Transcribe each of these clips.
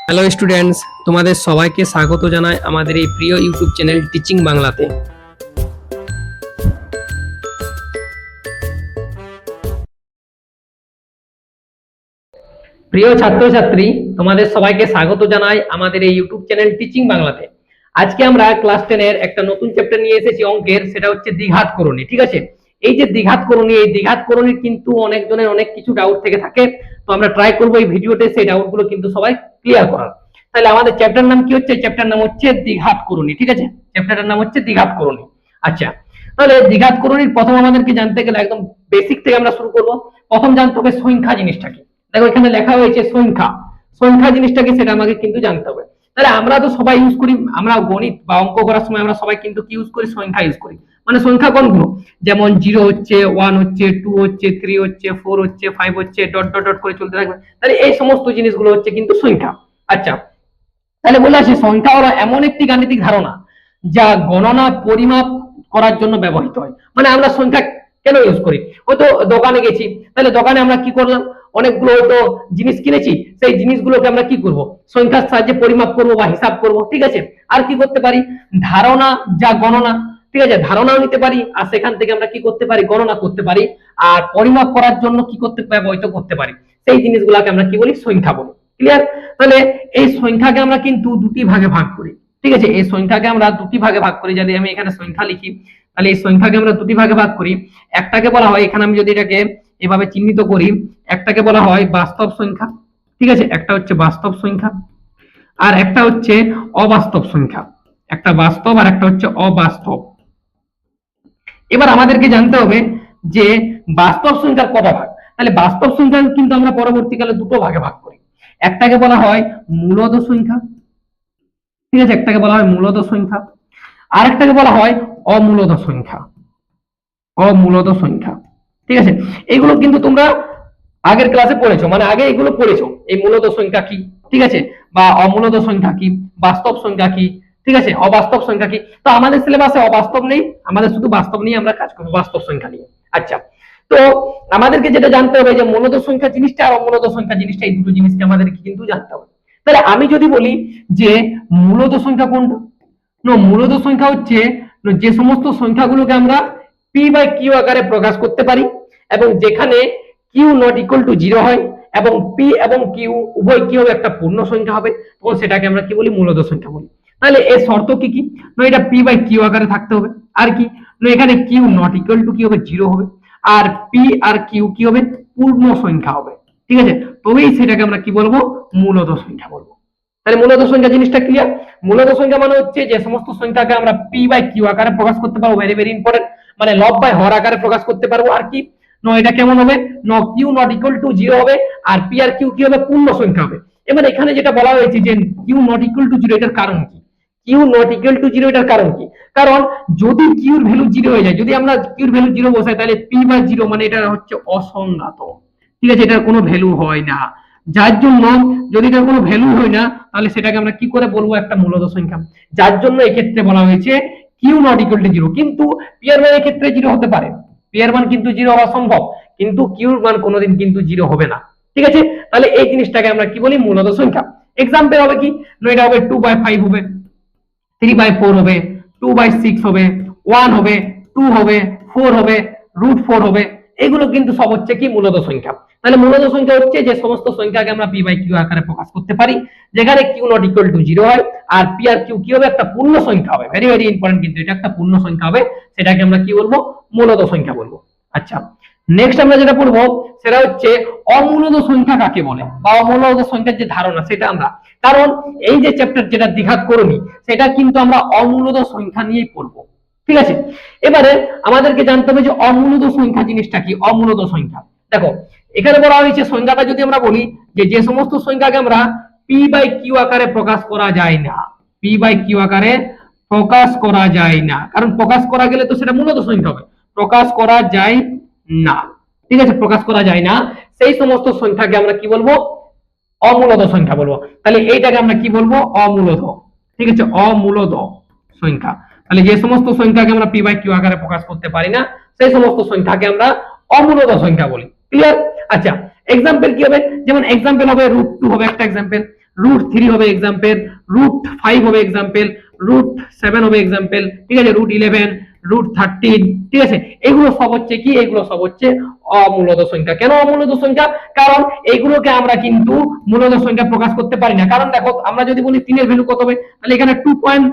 Hello students, তোমাদের সবাইকে স্বাগত জানাই আমাদের এই প্রিয় ইউটিউব চ্যানেল টিচিং বাংলাতে। প্রিয় ছাত্রছাত্রী, তোমাদের সবাইকে স্বাগত জানাই আমাদের এই ইউটিউব চ্যানেল টিচিং বাংলাতে। আজকে আমরা ক্লাস 10 এর একটা নতুন চ্যাপ্টার নিয়ে এসেছি অঙ্কের, সেটা হচ্ছে দ্বিঘাত করণী। ঠিক আছে, এই যে দ্বিঘাত করণী, এই দ্বিঘাত করণীর কিন্তু অনেকজনের অনেক কিছু ডাউট থেকে থাকে। তো আমরা ট্রাই করবো এই ভিডিওতে সেই ডাউটগুলো কিন্তু সবাই ক্লিয়ার করার। তাহলে আমাদের চ্যাপ্টার নাম কি হচ্ছে? চ্যাপ্টার নাম হচ্ছে দ্বিঘাত করণী। ঠিক আছে, চ্যাপ্টারটার নাম হচ্ছে দ্বিঘাত করণী। আচ্ছা, তাহলে দ্বিঘাত করণীর প্রথম আমাদেরকে জানতে গেলে একদম বেসিক থেকে আমরা শুরু করব। প্রথম জানতে হবে সংখ্যা জিনিসটা কি। দেখো এখানে লেখা হয়েছে সংখ্যা। সংখ্যা জিনিসটা কি সেটা আমাকে কিন্তু জানতে হবে। তাহলে আমরা তো সবাই ইউজ করি, আমরা গণিত বা অঙ্ক করার সময় আমরা সবাই কিন্তু কি ইউজ করি? সংখ্যা ইউজ করি। মানে সংখ্যা কোনগুলো? যেমন 0 হচ্ছে, 1 হচ্ছে, 2 হচ্ছে, 3 হচ্ছে, 4 হচ্ছে, 5 হচ্ছে, ডট ডট ডট করে চলতে থাকবে। তাহলে এই সমস্ত জিনিসগুলো হচ্ছে কিন্তু সংখ্যা। আচ্ছা, তাহলে বলে আসি সংখ্যা হলো এমন একটি গাণিতিক ধারণা যা গণনা পরিমাপ করার জন্য ব্যবহৃত হয়। মানে আমরা সংখ্যা কেন ইউজ করি? হয়তো দোকানে গেছি, তাহলে দোকানে আমরা কি করলাম? অনেকগুলো হয়তো জিনিস কিনেছি, সেই জিনিসগুলোকে আমরা কি করব? সংখ্যার সাহায্যে পরিমাপ করব বা হিসাব করব। ঠিক আছে, আর কি করতে পারি? ধারণা যা গণনা, ঠিক আছে, ধারণাও নিতে পারি, আর সেখান থেকে আমরা কি করতে পারি? গণনা করতে পারি। আর পরিমাপ করার জন্য কি করতে ব্যবহৃত করতে পারি, সেই জিনিসগুলোকে আমরা কি বলি? সংখ্যা বলি। ক্লিয়ার? তাহলে এই সংখ্যাকে আমরা কিন্তু দুটি ভাগে ভাগ করি। ঠিক আছে, এই সংখ্যাকে আমরা দুটি ভাগে ভাগ করি। যদি আমি এখানে সংখ্যা লিখি, তাহলে এই সংখ্যাকে আমরা দুটি ভাগে ভাগ করি। একটাকে বলা হয়, এখানে আমি যদি এটাকে এভাবে চিহ্নিত করি, একটাকে বলা হয় বাস্তব সংখ্যা। ঠিক আছে, একটা হচ্ছে বাস্তব সংখ্যা, আর একটা হচ্ছে অবাস্তব সংখ্যা। একটা বাস্তব আর একটা হচ্ছে অবাস্তব। এবার আমাদেরকে জানতে হবে যে বাস্তব সংখ্যার কটা ভাগ। তাহলে বাস্তব সংখ্যা কিন্তু আমরা পরবর্তীকালে দুটো ভাগে ভাগ করি। একটাকে বলা হয় মূলদ সংখ্যা। ঠিক আছে, একটাকে বলা হয় মূলদ সংখ্যা, আর একটাকে বলা হয় অমূলদ সংখ্যা। অমূলদ সংখ্যা। ঠিক আছে, এইগুলো কিন্তু তোমরা আগের ক্লাসে পড়েছো, মানে আগে এগুলো পড়েছো, এই মূলদ সংখ্যা কি, ঠিক আছে, বা অমূলদ সংখ্যা কি, বাস্তব সংখ্যা কি, ঠিক আছে, অবাস্তব সংখ্যা কি। তো আমাদের সিলেবাসে অবাস্তব নেই, আমাদের শুধু বাস্তব নিয়ে আমরা কাজ করবো, বাস্তব সংখ্যা নিয়ে। আচ্ছা, তো আমাদেরকে যেটা জানতে হবে যে মূলদ সংখ্যা জিনিসটা আর অমূলদ সংখ্যা জিনিসটা, এই দুটো জিনিসকে আমাদেরকে কিন্তু জানতে হবে। তাহলে আমি যদি বলি যে মূলদ সংখ্যা কোনটা? মূলদ সংখ্যা হচ্ছে যে সমস্ত সংখ্যাগুলোকে আমরা পি বাই কিউ আকারে প্রকাশ করতে পারি, এবং যেখানে কিউ নট ইকুয়াল টু 0 হয়, এবং পি এবং কিউ উভয় কি হবে? একটা পূর্ণ সংখ্যা হবে, তখন সেটাকে আমরা কি বলি? মূলদ সংখ্যা বলি। তাহলে এর শর্ত কি কি? এটা পি বাই কিউ আকারে থাকতে হবে। আর কি? এখানে কিউ নট ইকুয়াল টু কি হবে? 0 হবে। আর পি আর কিউ কি হবে? পূর্ণ সংখ্যা হবে। ঠিক আছে, তবেই সেটাকে আমরা কি বলবো? মূলদ সংখ্যা বলবো। তাহলে মূলদ সংখ্যা জিনিসটা ক্লিয়ার? মূলদ সংখ্যা মানে হচ্ছে যে সমস্ত সংখ্যাকে আমরা পি বাই কিউ আকারে প্রকাশ করতে পারবো, ভেরি ভেরি ইম্পর্টেন্ট, মানে লব বাই হর আকারে প্রকাশ করতে পারবো। আর কি? এটা কেমন হবে? কিউ নট ইকুয়াল টু 0 হবে, আর পি আর কিউ কি হবে? পূর্ণ সংখ্যা হবে। এবার এখানে যেটা বলা হয়েছে যে কিউ নট ইকুয়াল টু 0, এটার কারণ কি? কিউ নট ইকুয়াল টু 0 এটার কারণ কি? কারণ যদি কিউর ভ্যালু 0 হয়ে যায়, যদি আমরা কিউর ভ্যালু 0 বসাই, তাহলে পি বাই 0 মানে এটা হচ্ছে অসংজ্ঞাত। ঠিক আছে, এটার কোনো ভ্যালু হয় না। যার জন্য যদি এটার কোনো ভ্যালু হয় না, তাহলে সেটাকে আমরা কি করে বলবো? একটা মূলদ সংখ্যা। যার জন্য এক্ষেত্রে বলা হয়েছে কিউ নট ইকুয়াল টু 0। কিন্তু পি এর মানের ক্ষেত্রে 0 হতে পারে, পি এর মান কিন্তু 0 হওয়া সম্ভব, কিন্তু কিউর মান কোনোদিন কিন্তু 0 হবে না। ঠিক আছে, তাহলে এই জিনিসটাকে আমরা কি বলি? মূলদ সংখ্যা। এক্সাম্পল হবে কি? এটা হবে 2/5 হবে, 3/4 হবে, 2/6 হবে, 1 হবে, 2 হবে, 4 হবে, √4 হবে। এগুলো কিন্তু সব হচ্ছে কি? মূলদ সংখ্যা। তাহলে মূলদ সংখ্যা হচ্ছে যে সমস্ত সংখ্যাকে আমরা পি বাই কিউ আকারে প্রকাশ করতে পারি, যেখানে কিউ নট ইকুয়াল টু 0 হয়, আর পি আর কিউ কি হবে? একটা পূর্ণ সংখ্যা হবে। ভেরি ভেরি ইম্পর্টেন্ট, কিন্তু এটা একটা পূর্ণ সংখ্যা হবে, সেটাকে আমরা কি বলবো? মূলদ সংখ্যা বলবো। আচ্ছা, নেক্সট আমরা যেটা পড়বো সেটা হচ্ছে অমূলদ সংখ্যা কাকে বলে, বা অমূলদ সংখ্যার যে ধারণা সেটা আমরা, কারণ এই যে চ্যাপ্টার যেটা দ্বিঘাত করণী, সেটা কিন্তু আমরা অমূলদ সংখ্যা নিয়েই পড়বো। ঠিক আছে, এবারে আমাদেরকে জানতে হবে যে অমূলদ সংখ্যা জিনিসটা কি? অমূলদ সংখ্যা, দেখো এখানে বলা হয়েছে সংখ্যাটা যদি আমরা বলি যে যে সমস্ত সংখ্যাকে আমরা পি বাই কিউ আকারে প্রকাশ করা যায় না, পি বাই কিউ আকারে প্রকাশ করা যায় না, কারণ প্রকাশ করা গেলে তো সেটা মূলদ সংখ্যা হবে, প্রকাশ করা যায় না। ঠিক আছে, প্রকাশ করা যায় না, সেই সমস্ত সংখ্যাকে আমরা কি বলবো? অমূলদ সংখ্যা বলবো। তাহলে এইটাকে আমরা কি বলবো? অমূলদ। ঠিক আছে, অমূলদ সংখ্যা। তাহলে যে সমস্ত সংখ্যাকে আমরা পি বাই কিউ আকারে প্রকাশ করতে পারি না, সেই সমস্ত সংখ্যাকে আমরা অমূলদ সংখ্যা বলি। ক্লিয়ার? আচ্ছা, এক্সাম্পল কি হবে? যেমন এক্সাম্পল হবে √2 হবে একটা এক্সাম্পল। √3 হবে एग्जांपल, √5 হবে एग्जांपल, √7 হবে एग्जांपल, ঠিক আছে, √11, √13, ঠিক আছে। এগুলো সব হচ্ছে কি, এগুলো সব হচ্ছে অমূলদ সংখ্যা। কেন অমূলদ সংখ্যা? কারণ এগুলোকে আমরা কিন্তু মূলদ সংখ্যা প্রকাশ করতে পারি না। কারণ দেখো আমরা যদি বলি 3 এর ভ্যালু কত হবে, তাহলে এখানে 2 পয়েন্ট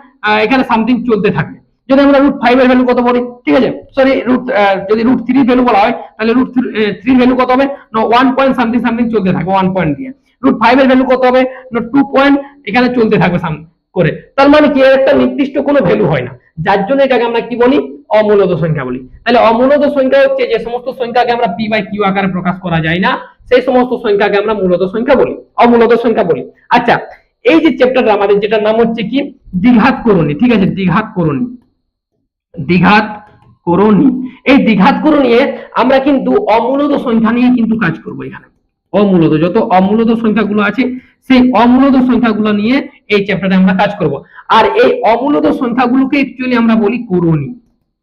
এখানে সামথিং চলতে থাকবে। যদি আমরা √5 এর ভ্যালু কত বলি, ঠিক আছে, সরি যদি √3 এর ভ্যালু বলা হয়, তাহলে √3 এর ভ্যালু কত হবে, না 1 পয়েন্ট সামথিং সামথিং চলতে থাকবে 1 পয়েন্ট দিয়ে। √5 এর ভ্যালু কত হবে, না 2 পয়েন্ট এখানে চলতে থাকবে করে। তার মানে কি, একটা নির্দিষ্ট কোনো ভ্যালু হয় না, যার জন্য এটাকে আমরা কি বলি, অমূলদ সংখ্যা বলি। তাহলে অমূলদ সংখ্যা হচ্ছে যে সমস্ত সংখ্যাকে আমরা p/q আকারে প্রকাশ করা যায় না, সেই সমস্ত সংখ্যাকে আমরা মূলদ সংখ্যা বলি, অমূলদ সংখ্যা বলি। আচ্ছা, এই যে চ্যাপ্টারটা আমাদের, যেটার নাম হচ্ছে কি দ্বিঘাত করণী, ঠিক আছে, দ্বিঘাত করণী, দ্বিঘাত করণী। এই দ্বিঘাত করণী আমরা কিন্তু অমূলদ সংখ্যা নিয়ে কিন্তু কাজ করব। এখানে অমূলদ, যত অমূলদ সংখ্যাগুলো আছে সেই অমূলদ সংখ্যাগুলো নিয়ে এই চ্যাপ্টারে আমরা কাজ করব। আর এই অমূলদ সংখ্যাগুলোকে অ্যাকচুয়ালি আমরা বলি করণী,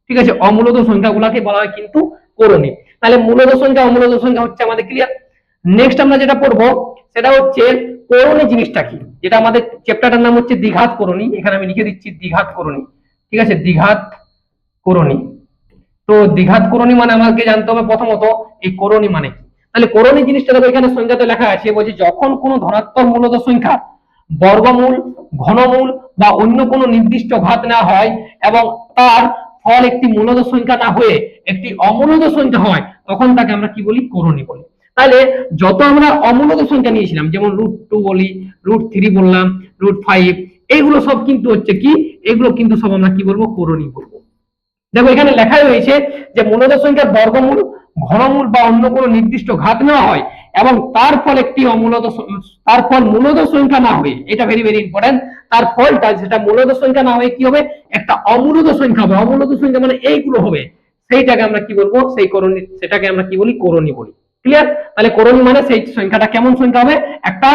ঠিক আছে, অমূলদ সংখ্যাগুলোকে বলা হয় কিন্তু করণী। তাহলে মূলদ সংখ্যা অমূলদ সংখ্যা হচ্ছে আমাদের ক্লিয়ার। নেক্সট আমরা যেটা পড়বো সেটা হচ্ছে করণী জিনিসটা কি, যেটা আমাদের চ্যাপ্টারটার নাম হচ্ছে দ্বিঘাত করণী। এখানে আমি লিখে দিচ্ছি দ্বিঘাত করণী, ঠিক আছে, দ্বিঘাত করণী। তো দ্বিঘাত করণী মানে আমাকে জানতে হবে প্রথমত এই করণী মানে কি। তাহলে করণী জিনিসটা দেখো এখানে সংজ্ঞাতে লেখা আছে, বলছে যখন কোনো ধনাত্মক মূলদ সংখ্যা বর্গমূল, ঘনমূল বা অন্য কোনো নির্দিষ্ট ঘাত না হয় এবং তার ফল একটি মূলদ সংখ্যা না হয়ে একটি অমূলদ সংখ্যা হয়, তখন তাকে আমরা কি বলি, করণী বলি। তাহলে যত আমরা অমূলদ সংখ্যা নিয়েছিলাম, যেমন √2 বলি, √3 বললাম, √5, এগুলো সব কিন্তু হচ্ছে কি, এগুলো কিন্তু সব আমরা কি বলবো, করণী বলবো। দেখো এখানে লেখা রয়েছে যে মূলদ সংখ্যার বর্গমূল, ঘনমূল বা অন্য কোনো নির্দিষ্ট ঘাত নেওয়া হয় এবং তার ফল একটি তার ফল মূলদ সংখ্যা না হয়ে, এটা ভেরি ভেরি ইম্পর্টেন্ট, তার ফলটা যেটা মূলদ সংখ্যা না হয়ে কি হবে, একটা অমূলদ সংখ্যা হবে। অমূলদ সংখ্যা মানে এইগুলো হবে, সেইটাকে আমরা কি বলবো, সেই করণী, সেটাকে আমরা কি বলি, করণী বলি। ক্লিয়ার? তাহলে করণী মানে সেই সংখ্যাটা কেমন সংখ্যা হবে, একটা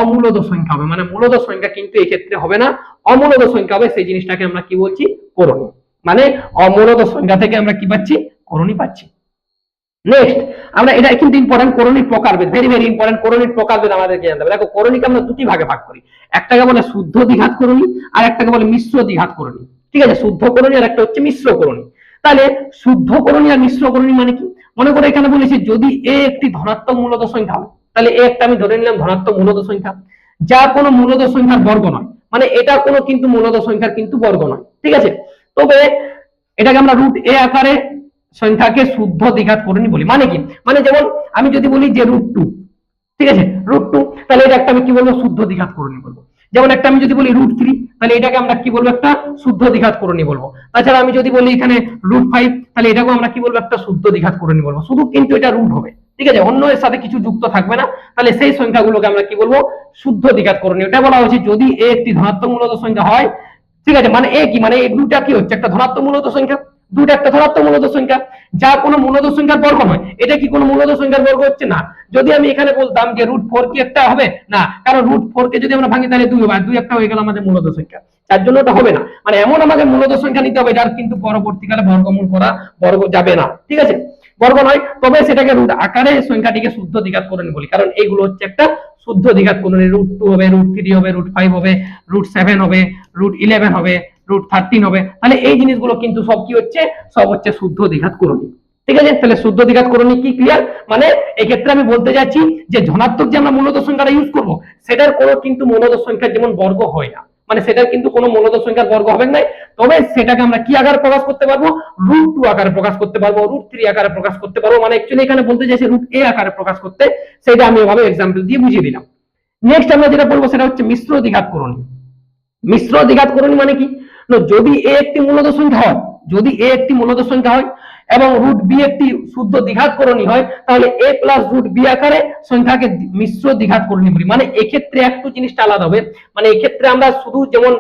অমূলদ সংখ্যা হবে। মানে মূলদ সংখ্যা কিন্তু এই ক্ষেত্রে হবে না, অমূলদ সংখ্যা হবে, সেই জিনিসটাকে আমরা কি বলছি, করণী। মানে অমূলদ সংখ্যা থেকে আমরা কি পাচ্ছি, করণী পাচ্ছি। নেক্সট আমরা, এটা কিন্তু ইম্পর্টেন্ট, করণীর প্রকারভেদ, ভেরি ভেরি ইম্পর্টেন্ট, করণীর প্রকারভেদ আমাদেরকে জানতে হবে। দেখো করণীকে আমরা দুটি ভাগে ভাগ করি, একটাকে বলে শুদ্ধ দ্বিঘাত করণী আর একটাকে বলে মিশ্র দ্বিঘাত করণী, ঠিক আছে, শুদ্ধ করণী আর একটা হচ্ছে মিশ্র করণী। তাহলে শুদ্ধ করণী আর মিশ্র করণী মানে কি, মনে করে এখানে বলেছি যদি এ একটি ধনাত্মক মূলদ সংখ্যা হয়, তাহলে এ একটা আমি ধরে নিলাম ধনাত্মক মূলদ সংখ্যা, যা কোনো মূলদ সংখ্যার বর্গ নয়, মানে এটা কোনো কিন্তু মূলদ সংখ্যার কিন্তু বর্গ নয়, ঠিক আছে। তবে এটাকে আমরা √a আকারে সংখ্যাকে শুদ্ধ দ্বিঘাত করণী বলি। মানে কি, মানে যেমন আমি যদি বলি যে √2, ঠিক আছে, √2, তাহলে এটা একটা আমি কি বলবো, শুদ্ধ দ্বিঘাত করণী বলবো। যেমন একটা আমি যদি বলি √3, তাহলে এটাকে আমরা কি বলবো, একটা শুদ্ধ দ্বিঘাত করণী বলবো। তাছাড়া আমি যদি বলি এখানে √5, তাহলে এটাকেও আমরা কি বলবো, একটা শুদ্ধ দ্বিঘাত করণী বলবো। শুধু কিন্তু এটা রুট হবে, ঠিক আছে, অন্য এর সাথে কিছু যুক্ত থাকবে না, তাহলে সেই সংখ্যাগুলোকে আমরা কি বলবো, শুদ্ধ দ্বিঘাত করণী। এটা বলা হয়েছে যদি এ একটি ধনাত্মক মূলদ সংখ্যা হয়, ঠিক আছে, মানে এ কি, মানে এই দুটা কি হচ্ছে, একটা ধনাত্মক মূলদ সংখ্যা, দুটো একটা ধনাত্মক মূলদ সংখ্যা, যা কোনো মূলদ সংখ্যার বর্গ নয়। এটা কি কোনো মূলদ সংখ্যার বর্গ হচ্ছে না। যদি আমি এখানে বলতাম যে √4 কি একটা হবে না, কারণ √4 কে যদি আমরা ভাঙি তাহলে 2 হবে, আর 2 একটা হয়ে গেল আমাদের মূলদ সংখ্যা, তার জন্য এটা হবে না। মানে এমন আমাদের মূলদ সংখ্যা নিতে হবে যার কিন্তু পরবর্তীকালে বর্গমূল করা, বর্গ যাবে না, ঠিক আছে, বর্গ নয়, তবে সেটাকে রুট আকারে সংখ্যাটিকে শুদ্ধ দ্বিঘাত করণী বলি। কারণ এইগুলো হচ্ছে একটা শুদ্ধ দ্বিঘাত করণী, √2 হবে, √3 হবে, √5 হবে, √7 হবে, √11 হবে, √13 হবে। তাহলে এই জিনিসগুলো কিন্তু সব কি হচ্ছে, সব হচ্ছে শুদ্ধ দ্বিঘাত করণী, ঠিক আছে। তাহলে শুদ্ধ দ্বিঘাত করণী কি, ক্লিয়ার? মানে এই ক্ষেত্রে আমি বলতে যাচ্ছি যে ধনাত্মক যে আমরা মূলদ সংখ্যাটা ইউজ করব, সেটার কোনো কিন্তু মূলদ সংখ্যার যেমন বর্গ হয় না, মানে সেটার কিন্তু কোনো মূলদ সংখ্যার বর্গ হবে না, তবে সেটাকে আমরা কি আকারে প্রকাশ করতে পারবো, √2 আকারে প্রকাশ করতে পারবো, √3 আকারে প্রকাশ করতে পারবো। মানে অ্যাকচুয়ালি এখানে বলতে চাইছে √a আকারে প্রকাশ করতে, সেটা আমি এভাবে एग्जांपल দিয়ে বুঝিয়ে দিলাম। নেক্সট আমরা যেটা বলবো সেটা হচ্ছে মিশ্র দ্বিঘাত করণী। মিশ্র দ্বিঘাত করণী মানে কি, যদি এ একটি মূলদ সংখ্যা হয়, যদি এ একটি মূলদ সংখ্যা হয় এবং √b একটি শুদ্ধ দ্বিঘাত করণী হয়, তাহলে a প্লাস √b আকারে সংখ্যাকে মিশ্র দ্বিঘাত করণী বলি। মানে এক্ষেত্রে একটু জিনিসটা আলাদা হবে, মানে এক্ষেত্রে আমরা শুধু যেমন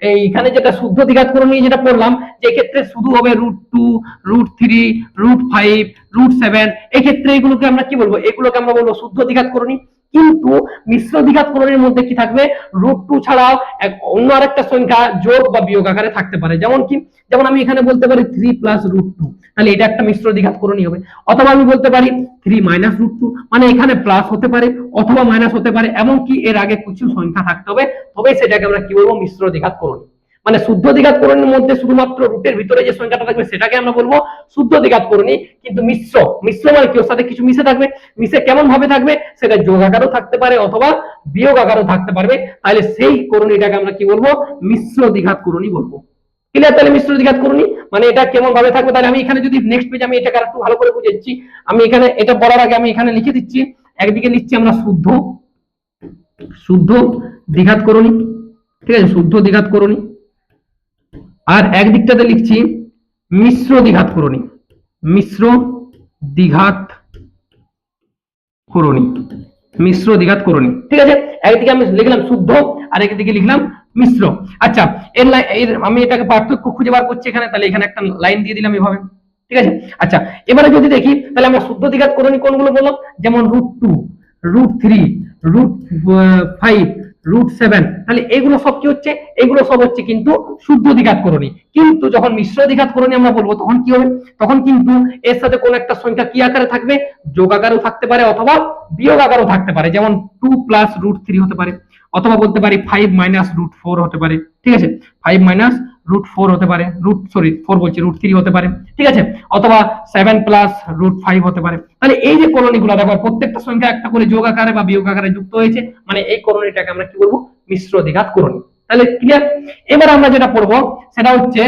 এইখানে যেটা শুদ্ধ দ্বিঘাত করণী যেটা পড়লাম, যে ক্ষেত্রে শুধু হবে √2, √3, √5, √7, এই ক্ষেত্রে এগুলোকে আমরা কি বলবো, এগুলোকে আমরা বলবো শুদ্ধ দ্বিঘাতকরণী। কিন্তু মিশ্র দ্বিঘাতকরণীর মধ্যে কি থাকবে, √2 ছাড়াও অন্য আরেকটা সংখ্যা যোগ বা বিয়োগ আকারে থাকতে পারে। যেমন কি, যেমন আমি এখানে বলতে পারি 3 + √2, তাহলে এটা একটা মিশ্র দ্বিঘাতকরণী হবে। অথবা আমি বলতে পারি 3 - √2, মানে এখানে প্লাস হতে পারে অথবা মাইনাস হতে পারে, এমনকি এর আগে কিছু সংখ্যা থাকতে হবে, তবে সেটাকে আমরা কি বলবো, মিশ্র দ্বিঘাতকরণী। মানে শুদ্ধ দ্বিঘাতকরণীর মধ্যে শুধুমাত্র রুটের ভিতরে যে সংখ্যাটা থাকবে সেটাকে আমরা বলবো শুদ্ধ দ্বিঘাতকরণী। কিন্তু মিশ্র, মিশ্র মানে কি, ওর সাথে কিছু মিশে থাকবে, মিশে কেমন ভাবে থাকবে, সেটা যোগ আকারও থাকতে পারে অথবা বিয়োগ আকারও থাকতে পারবে, তাহলে সেই করণীটাকে আমরা কি বলবো, মিশ্র দ্বিঘাতকরণী বলবো। ক্লিয়ার? তাহলে মিশ্র দ্বিঘাতকরণী মানে এটা কেমন ভাবে থাকবে, তাহলে আমি এখানে যদি নেক্সট পেজে আমি এটাকে আরেকটু ভালো করে বুঝে দিচ্ছি। আমি এখানে এটা বলার আগে আমি এখানে লিখে দিচ্ছি, একদিকে লিখছি আমরা শুদ্ধ শুদ্ধ দ্বিঘাতকরণী, ঠিক আছে, শুদ্ধ দ্বিঘাতকরণী, আর একদিকটাতে লিখছি মিশ্র দ্বিঘাতকরণী, মিশ্র দ্বিঘাতকরণী, মিশ্র দ্বিঘাতকরণী, ঠিক আছে। একদিকে আমি লিখলাম শুদ্ধ আর একদিকে লিখলাম মিশ্র। আচ্ছা, এর আমি এটাকে পার্থক্য খুঁজে বার করছি এখানে, তাহলে এখানে একটা লাইন দিয়ে দিলাম এভাবে, ঠিক আছে। আচ্ছা, এবারে যদি দেখি তাহলে আমরা শুদ্ধ দ্বিঘাতকরণী কোনগুলো বললাম, যেমন √2, √3, √5, √7, তাহলে এগুলো সব কি হচ্ছে, এগুলো সব হচ্ছে কিন্তু শুদ্ধ দ্বিঘাতকরণী। কিন্তু যখন মিশ্র দ্বিঘাতকরণী আমরা বলবো তখন কি হবে, তখন কিন্তু এর সাথে কোন একটা সংখ্যা কি আকারে থাকবে, যোগ আকারেও থাকতে পারে অথবা বিয়োগ আকারেও থাকতে পারে। যেমন 2 + √3 হতে পারে, অথবা বলতে পারি 5 - √4 হতে পারে, ঠিক আছে, 5 - √4 হতে পারে, √3 হতে পারে, ঠিক আছে, অথবা 7 + √5 হতে পারে। তাহলে এই যে কলোনিগুলো দেখো, প্রত্যেকটা সংখ্যা একটা করে যোগ আকারে বা বিয়োগ আকারে যুক্ত হয়েছে, মানে এই কলোনিটাকে আমরা কি বলবো, মিশ্র দ্বিঘাতকরণী। তাহলে ক্লিয়ার? এবার আমরা যেটা পড়বো সেটা হচ্ছে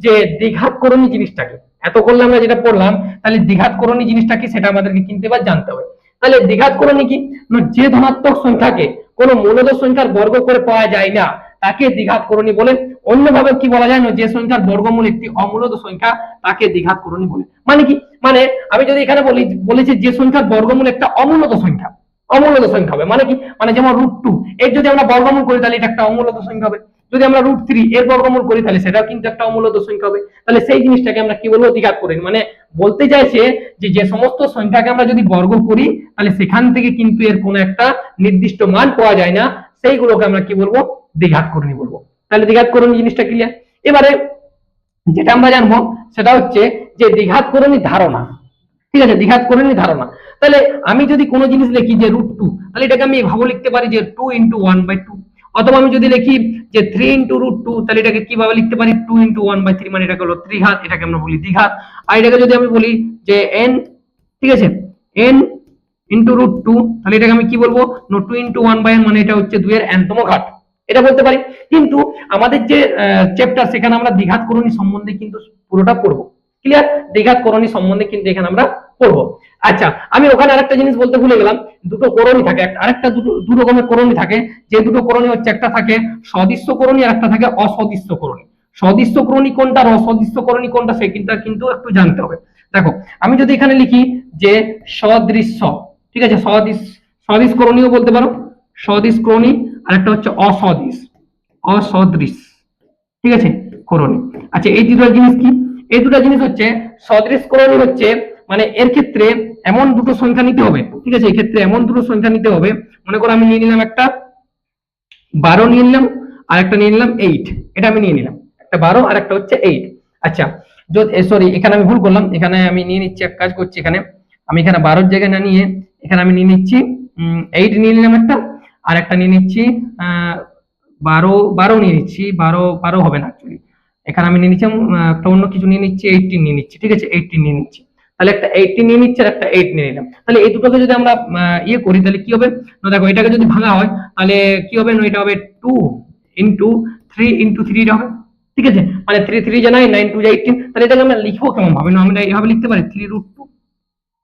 যে দ্বিঘাতকরণী জিনিসটা কি। এত করলে আমরা যেটা পড়লাম, তাহলে দ্বিঘাতকরণী জিনিসটা কি সেটা আমাদেরকে কিন্তু এবার জানতে হবে। তাহলে দ্বিঘাতকরণী কি, যে ধনাত্মক সংখ্যাকে কোনো মূলদ সংখ্যার বর্গ করে পাওয়া যায় না তাকে দ্বিঘাতকরণী বলে। অন্যভাবে কি বলা যায় না, যে সংখ্যার বর্গমূল একটি অমূলদ সংখ্যা তাকে দ্বিঘাতকরণী বলে। মানে কি, মানে আমি যদি এখানে বলেছি যে সংখ্যার বর্গমূল একটা অমূলদ সংখ্যা, অমূলদ সংখ্যা হবে মানে কি, মানে যেমন √2 এর যদি আমরা বর্গমূল করি তাহলে এটা একটা অমূলদ সংখ্যা হবে, যদি আমরা √3 এর বর্গমূল করি তাহলে সেটাও কিন্তু একটা অমূলদ সংখ্যা হবে। তাহলে সেই জিনিসটাকে আমরা কি বলবো, দ্বিঘাতকরণী। মানে বলতে চাইছে যে যে সমস্ত সংখ্যাকে আমরা যদি বর্গ করি তাহলে সেখান থেকে কিন্তু এর কোনো একটা নির্দিষ্ট মান পাওয়া যায় না, সেইগুলোকে আমরা কি বলবো, দ্বিঘাতকরণী বলবো। তাহলে দ্বিঘাতকরণী জিনিসটা ক্লিয়ার। এবারে যেটা আমরা জানবো সেটা হচ্ছে যে দ্বিঘাতকরণী ধারণা, ঠিক আছে, দ্বিঘাতকরণী ধারণা। তাহলে আমি যদি কোনো জিনিস লিখি যে √2, তাহলে এটাকে আমি এভাবে লিখতে পারি যে 2 × 1/2, অথবা আমি যদি লিখি যে 3 × √2, তাহলে এটাকে কিভাবে লিখতে পারি, 2 × 1/3, মানে এটাকে হলো ত্রিঘাত, এটাকে আমরা বলি দ্বিঘাত। আর এটাকে যদি আমি বলি যে n, ঠিক আছে, n × √2, তাহলে এটাকে আমি কি বলবো, 2 × 1/n, মানে এটা হচ্ছে 2 এর n তম ঘাত, এটা বলতে পারি। কিন্তু আমাদের যে চ্যাপ্টার সেখানে আমরা দ্বিঘাতকরণী সম্বন্ধে কিন্তু পুরোটা পড়বো। ক্লিয়ার? দ্বিঘাতকরণী সম্বন্ধে কিন্তু এখানে আমরা পড়বো। আচ্ছা, আমি ওখানে আরেকটা জিনিস বলতে ভুলে গেলাম, দুটো করণী থাকে, আরেকটা দু রকমের করণী থাকে। যে দুটো করণী হচ্ছে, একটা থাকে সদৃশ্য করণী আর একটা থাকে অসদৃশ্য করণী। সদৃশ্য করণী কোনটা আর অসদৃশ্য করণী কোনটা সেটা কিন্তু একটু জানতে হবে। দেখো, আমি যদি এখানে লিখি যে সদৃশ্য, ঠিক আছে, সদৃশ করণীও বলতে পারো, সদৃশ করণী, আর একটা হচ্ছে অসদৃশ, ঠিক আছে, করণী। আচ্ছা, এই দুটো জিনিস কি, এই দুটো জিনিস হচ্ছে সদৃশ করণী হচ্ছে মানে এর ক্ষেত্রে এমন দুটো সংখ্যা নিতে হবে, ঠিক আছে, এই ক্ষেত্রে এমন দুটো সংখ্যা নিতে হবে, মনে করো আমি নিয়ে নিলাম একটা 12 নিয়ে নিলাম আর একটা নিয়ে নিলাম 8, এটা আমি নিয়ে নিলাম, একটা 12 আর একটা হচ্ছে 8। আচ্ছা, সরি, এখানে আমি ভুল করলাম, এখানে আমি নিয়ে নিচ্ছি, এক কাজ করছি, এখানে আমি এখানে 12 জায়গায় না নিয়ে এখানে আমি নিয়ে নিচ্ছি 8 নিয়ে নিলাম একটা, আর একটা নিয়ে নিচ্ছি 12 নিয়ে নিচ্ছি, 12 হবে না অ্যাকচুয়ালি, এখানে আমি নিয়ে নিচ্ছি একটা অন্য কিছু নিয়ে নিচ্ছি, 18 নিয়ে নিচ্ছি, ঠিক আছে, 18 নিয়ে নিচ্ছি। তাহলে একটা 18 নিয়ে নিচ্ছি আর একটা 8 নিয়ে নিলাম। তাহলে এই দুটোকে যদি আমরা ইয়ে করি তাহলে কি হবে না, দেখো এটাকে যদি ভাঙা হয় তাহলে কি হবে না, এটা হবে 2 × 3 × 3 হবে, ঠিক আছে, মানে 3 3 9, 9 2 18। তাহলে এটাকে আমরা লিখবো কেমন ভাবে না, আমরা এইভাবে লিখতে পারি 3√2,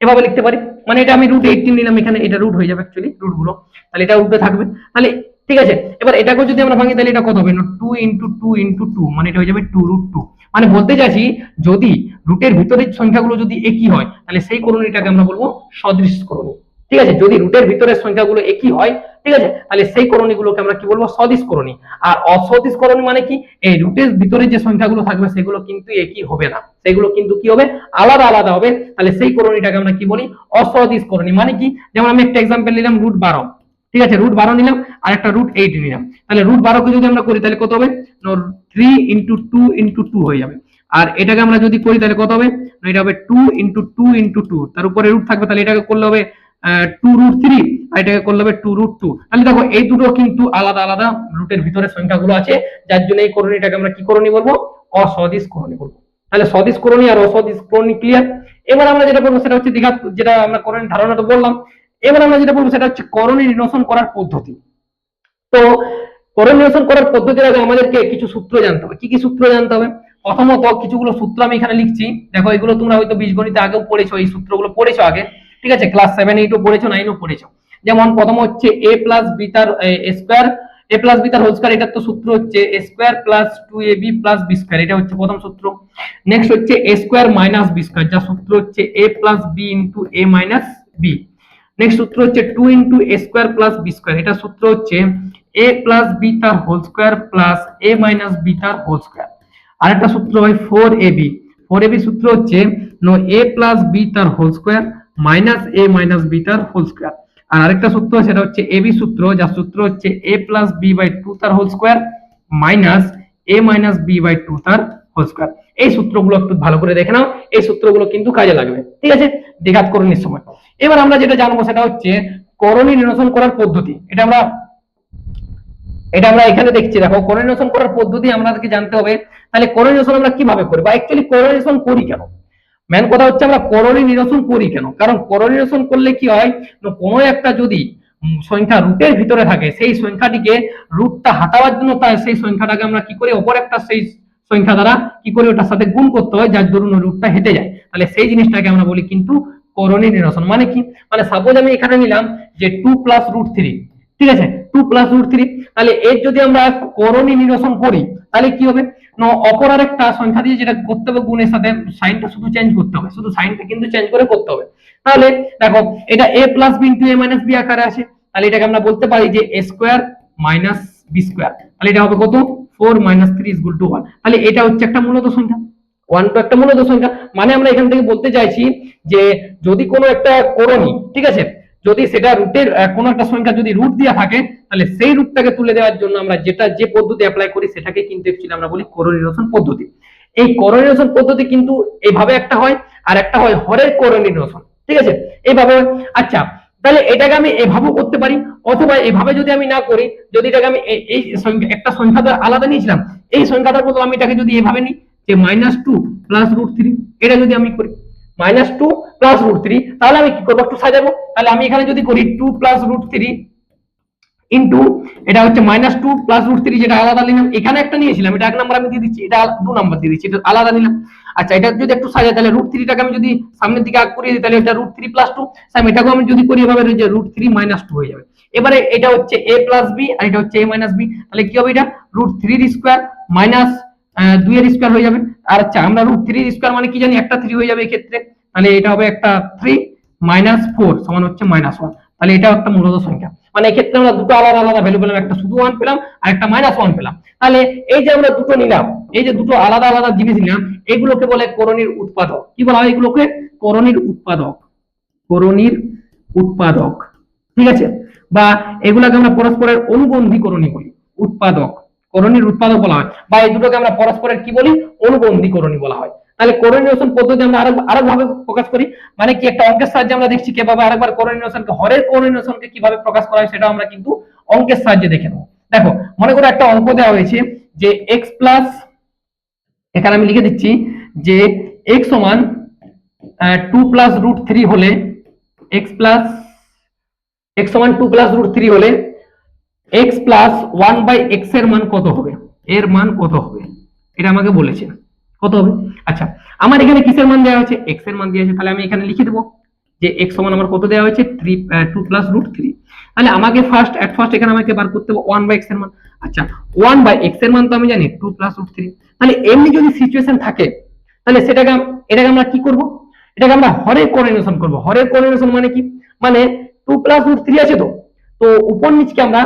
এভাবে লিখতে পারি, মানে এটা আমি √18 নিলাম, এখানে এটা রুট হয়ে যাবে অ্যাকচুয়ালি রুট গুলো, তাহলে এটা রুটে থাকবে। তাহলে ঠিক আছে, এবার এটাকে যদি আমরা ভাঙি তাহলে এটা কত হবে না, 2 × 2 × 2, মানে এটা হয়ে যাবে 2√2। মানে বলতে চাইছি যদি রুটের ভিতরের সংখ্যাগুলো যদি একই হয় তাহলে সেই করণীটাকে আমরা বলবো সদৃশ করণী। ঠিক আছে, যদি রুটের ভিতরের সংখ্যাগুলো একই হয়, ঠিক আছে, তাহলে সেই করণীগুলোকে আমরা কি বলবো, সদিশ করণী। আর অসদিশ করণী মানে কি, এই রুটের ভিতরে যে সংখ্যাগুলো থাকবে সেগুলো কিন্তু একই হবে না, সেগুলো কিন্তু কি হবে, আলাদা আলাদা হবে, তাহলে সেই করণীটাকে আমরা কি বলি, অসদিশ করণী। মানে কি, যেমন আমি একটা এক্সাম্পল নিলাম √12, ঠিক আছে, √12 নিলাম আর একটা √8 নিলাম, তাহলে √12 কে যদি আমরা করি তাহলে কত হবে, 3 × 2 × 2 হয়ে যাবে। আর এটাকে আমরা যদি করি তাহলে কত হবে, এটা হবে 2 × 2 × 2, তার উপরে রুট থাকবে, তাহলে এটাকে করলে হবে 2√3, আর এটাকে করলে হবে 2√2। তাহলে দেখো এই দুটো কিন্তু আলাদা আলাদা রুটের ভিতরে সংখ্যাগুলো আছে, যার জন্য এই করণীটাকে আমরা কি করণী বলবো, অসদিশ করণী বলবো। তাহলে সদিশ করণী আর অসদিশ করণী ক্লিয়ার। এবার আমরা যেটা বলবো সেটা হচ্ছে দ্বিঘাত, যেটা আমরা করণী ধারণা তো বললাম। এবার আমরা যেটা বলবো সেটা হচ্ছে করণী নিরসন করার পদ্ধতি। তো করণী নিরসন করার পদ্ধতির আগে আমাদেরকে কিছু সূত্র জানতে হবে। কি কি সূত্র জানতে হবে? প্রথমত কিছুগুলো সূত্র আমি এখানে লিখছি, দেখো এগুলো তোমরা হয়তো বীজগণিতে আগেও পড়েছো, এই সূত্রগুলো পড়েছো আগে, ঠিক আছে, ক্লাস 7 8 পড়েছো, 9 পড়েছো। যেমন প্রথম হচ্ছে a প্লাস b তার স্কয়ার, a প্লাস b তার হোল স্কয়ার, এটার তো সূত্র হচ্ছে a square plus 2ab plus b square, এটা হচ্ছে প্রথম সূত্র। নেক্সট হচ্ছে a square minus b square, যার সূত্র হচ্ছে a plus b into a minus b। Next সূত্র হচ্ছে 2 into a square plus b square, এটা সূত্র হচ্ছে a প্লাস b তার whole square plus a minus b তার হোল স্কয়ার। আরেকটা সূত্র হয় 4ab, 4ab সূত্র হচ্ছে a প্লাস b তার whole square minus a minus b তার হোল স্কয়ার। আর আরেকটা সূত্র সেটা হচ্ছে ab সূত্র, যার সূত্র হচ্ছে a প্লাস b বাই 2 তার whole square minus a minus b by 2 তার হোল স্কয়ার। এই সূত্রগুলো একটু ভালো করে দেখে নাও, এই সূত্রগুলো কিন্তু কাজে লাগবে, ঠিক আছে, দ্বিঘাত করণীর সময়। এবার আমরা যেটা জানবো সেটা হচ্ছে করণী নিরসন করার পদ্ধতি। এটা আমরা এখানে দেখছি, দেখো করণী নিরসন করার পদ্ধতি আমাদেরকে জানতে হবে। তাহলে করণী নিরসন আমরা কিভাবে করি, বা অ্যাকচুয়ালি করণী নিরসন করি কেন? মেন কথা হচ্ছে আমরা করণী নিরসন করি কেন, কারণ করণী নিরসন করলে কি হয়, কোনো একটা যদি সংখ্যা রুটের ভিতরে থাকে, সেই সংখ্যাটিকে রুটটা হাঁটাবার জন্য তাই সেই সংখ্যাটাকে আমরা কি করি, অপর একটা সেই সংখ্যা দ্বারা কি করি, ওটার সাথে গুণ করতে হয়, যার দরুন রুটটা হেঁটে যায়। তাহলে সেই জিনিসটাকে আমরা বলি কিন্তু করণী নিরসন। মানে কি, মানে সাপোজ আমি এখানে নিলাম যে 2 প্লাস √3, ঠিক আছে, 2 প্লাস √3, তাহলে এর যদি আমরা করণী নিরসন করি তাহলে কি হবে, অপর আরেকটা সংখ্যা দিয়ে যেটা করতে হবে গুণের সাথে সাইনটা শুধু চেঞ্জ করতে হবে, শুধু সাইনটা কিন্তু চেঞ্জ করে করতে হবে। তাহলে দেখো এটা a plus b into a minus b আকারে আসে, তাহলে এটাকে আমরা বলতে পারি যে a square minus b square, তাহলে এটা হবে কত, 4 মাইনাস 3 ইকুয়াল টু 1। তাহলে এটা হচ্ছে একটা মূলত সংখ্যা, 1 তো একটা মূলত সংখ্যা। মানে আমরা এখান থেকে বলতে চাইছি যে যদি কোনো একটা করণী, ঠিক আছে, যদি সেটা রুটের কোনো একটা সংখ্যা যদি রুট দেওয়া থাকে, তাহলে সেই রুটটাকে তুলে দেওয়ার জন্য আমরা যে পদ্ধতি অ্যাপ্লাই করি সেটাকে কিন্তু অ্যাকচুয়ালি আমরা বলি করণী নিরসন পদ্ধতি। এই করণী নিরসন পদ্ধতি কিন্তু এইভাবে একটা হয়, আর একটা হয় হরের করণী নিরসন, ঠিক আছে, এইভাবে। আচ্ছা, তাহলে এটাকে আমি এভাবেও করতে পারি, অথবা এভাবে যদি আমি না করি, যদি এটাকে আমি এই সংখ্যা একটা সংখ্যা দ্বারা আলাদা নিয়েছিলাম, এই সংখ্যাটার বদলে আমি এটাকে যদি এভাবে নিই যে -2 প্লাস √3, এটা যদি আমি করি -2 প্লাস √3, তাহলে আমি কি করবো, একটু সাজাবো। তাহলে আমি এখানে যদি করি 2 প্লাস √3 ইনটু এটা হচ্ছে -2 প্লাস √3, যেটা আলাদা নিলাম, এখানে একটা নিয়েছিলাম, এটা 1 নাম্বার আমি দিয়ে দিচ্ছি, এটা 2 নাম্বার দিয়ে দিচ্ছি, এটা আলাদা নিলাম। আচ্ছা, এটা যদি একটু সাজাই তাহলে √3টাকে আমি যদি সামনের দিকে আগ করিয়ে দিই, তাহলে এটা √3 প্লাস 2, সেম এটাকেও আমি যদি করি এভাবে, যে √3 - 2 হয়ে যাবে। এবারে এটা হচ্ছে a প্লাস b আর এটা হচ্ছে a মাইনাস b, তাহলে কি হবে, এটা √3 এর স্কয়ার মাইনাস 2 এর স্কয়ার হয়ে যাবে। আর আচ্ছা, আমরা √3 এর স্কয়ার মানে কি জানি, একটা 3 হয়ে যাবে এই ক্ষেত্রে, তাহলে এটা হবে একটা 3 -4 সমান হচ্ছে -1, তাহলে এটা একটা মূলত সংখ্যা। মানে এই ক্ষেত্রে আমরা দুটো আলাদা আলাদা ভ্যালু পেলাম, একটা শুধু 1 পেলাম আর একটা -1 পেলাম। তাহলে এই যে আমরা দুটো নিলাম, এই যে দুটো আলাদা আলাদা জিনিস নিলাম, এগুলোকে বলে করণীর উৎপাদক। কি বলা হয় এগুলোকে, করণীর উৎপাদক, করণীর উৎপাদক, ঠিক আছে, বা এগুলোকে আমরা পরস্পরের অনুবন্ধী করণী বলি, উৎপাদক, করণীর উৎপাদক বলা হয়, বা এই দুটোকে আমরা পরস্পরের কি বলি, অনুবন্ধী করণী বলা হয়। তাহলে করণী নিরসন পদ্ধতি আমরা আরেক ভাবে প্রকাশ করি, মানে কি একটা অঙ্কের সাহায্যে আমরা দেখছি কিভাবে আরেকবার করণী নিরসনকে, হরের করণী নিরসনকে কিভাবে প্রকাশ করা হয় সেটা আমরা কিন্তু অঙ্কের সাহায্যে দেখে নেব। দেখো মনে করো একটা অঙ্ক দেওয়া হয়েছে যে x প্লাস, এখানে আমি লিখে দিচ্ছি যে x সমান 2 প্লাস √3 হলে, x সমান 2 প্লাস √3 হলে x প্লাস 1/x এর মান কত হবে, এর মান কত হবে, এটা আমাকে বলেছে কত হবে। আচ্ছা, আমার এখানে কিসের মান দেওয়া হয়েছে, x এর মান দেওয়া আছে, তাহলে আমি এখানে লিখে দেবো যে x সমান আমার কত দেওয়া হয়েছে, 2 প্লাস √3। তাহলে আমাকে ফার্স্ট এখানে আমাকে বার করতে হবে 1/x এর মান। আচ্ছা, 1/x এর মান তো আমি জানি 2 প্লাস √3। তাহলে এমনি যদি সিচুয়েশন থাকে, তাহলে এটাকে আমরা কি করব, এটাকে আমরা হরের করণী নিরসন করব। হরের করণী নিরসন মানে কি, মানে 2 প্লাস রুট 3 আছে। তো তো উপর নিচকে আমরা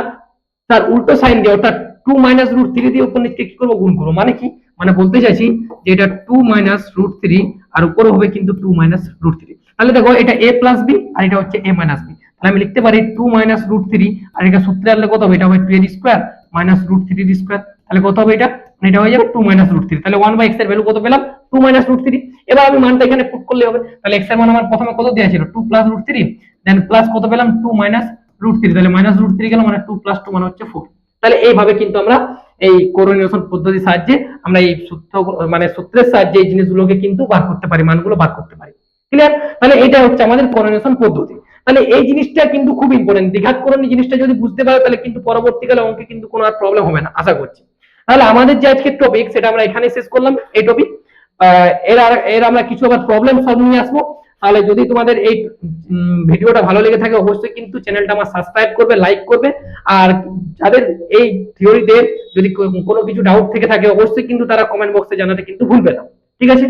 তার উল্টো সাইন দিয়ে অর্থাৎ 2 মাইনাস রুট 3 দিয়ে উপর নিচকে কি করব, গুণ করব। মানে কি, মানে বলতে চাইছি যে এটা 2 মাইনাস রুট 3 আর উপরে হবে কিন্তু 2 মাইনাস রুট 3। তাহলে দেখো এটা a প্লাস b আর এটা হচ্ছে a মাইনাস b। তাহলে আমি লিখতে পারি 2 মাইনাস রুট 3 আর এটা সূত্রে আনলে কত হবে, এটা হবে 2 এর স্কয়ার মাইনাস রুট 3 এর স্কয়ার। তাহলে কত হবে এটা, মানে এটা হয়ে যাবে 2 মাইনাস রুট 3। তাহলে 1/x এর ভ্যালু কত পেলাম, 2 মাইনাস রুট 3। এবার আমি মানটা এখানে পুট করলে হবে। তাহলে x এর মান আমার প্রথমে কত দেয়া ছিল, 2 প্লাস রুট 3, দেন প্লাস কত পেলাম 2 মাইনাস রুট 3। তাহলে মাইনাস রুট 3 গেল, মানে 2 প্লাস 2 মানে হচ্ছে 4। তাহলে এইভাবে কিন্তু আমরা এই কোরিলেশন পদ্ধতির সাহায্যে আমরা এই সূত্র মানে সূত্রের সাহায্যে এই জিনিসগুলোকে কিন্তু বার করতে পারি, মানগুলো বার করতে পারি। ক্লিয়ার? তাহলে এটা হচ্ছে আমাদের কোরিলেশন পদ্ধতি। তাহলে এই জিনিসটা কিন্তু খুব ইম্পর্টেন্ট, দ্বিঘাতকরণী জিনিসটা যদি বুঝতে পারো তাহলে কিন্তু পরবর্তীকালে অঙ্কে কিন্তু কোনো আর প্রবলেম হবে না আশা করছি। তাহলে আমাদের যে আজকের টপিক সেটা আমরা এখানে শেষ করলাম এই টপিক। এর আমরা কিছু আবার প্রবলেম সলভ নিয়ে আসবো। তাহলে যদি তোমাদের এই ভিডিওটা ভালো লেগে থাকে অবশ্যই কিন্তু চ্যানেলটা আমার সাবস্ক্রাইব করবে, লাইক করবে। আর যাদের এই থিওরিতে যদি কোনো কিছু ডাউট থেকে থাকে অবশ্যই কিন্তু তারা কমেন্ট বক্সে জানাতে কিন্তু ভুলবে না। ঠিক আছে?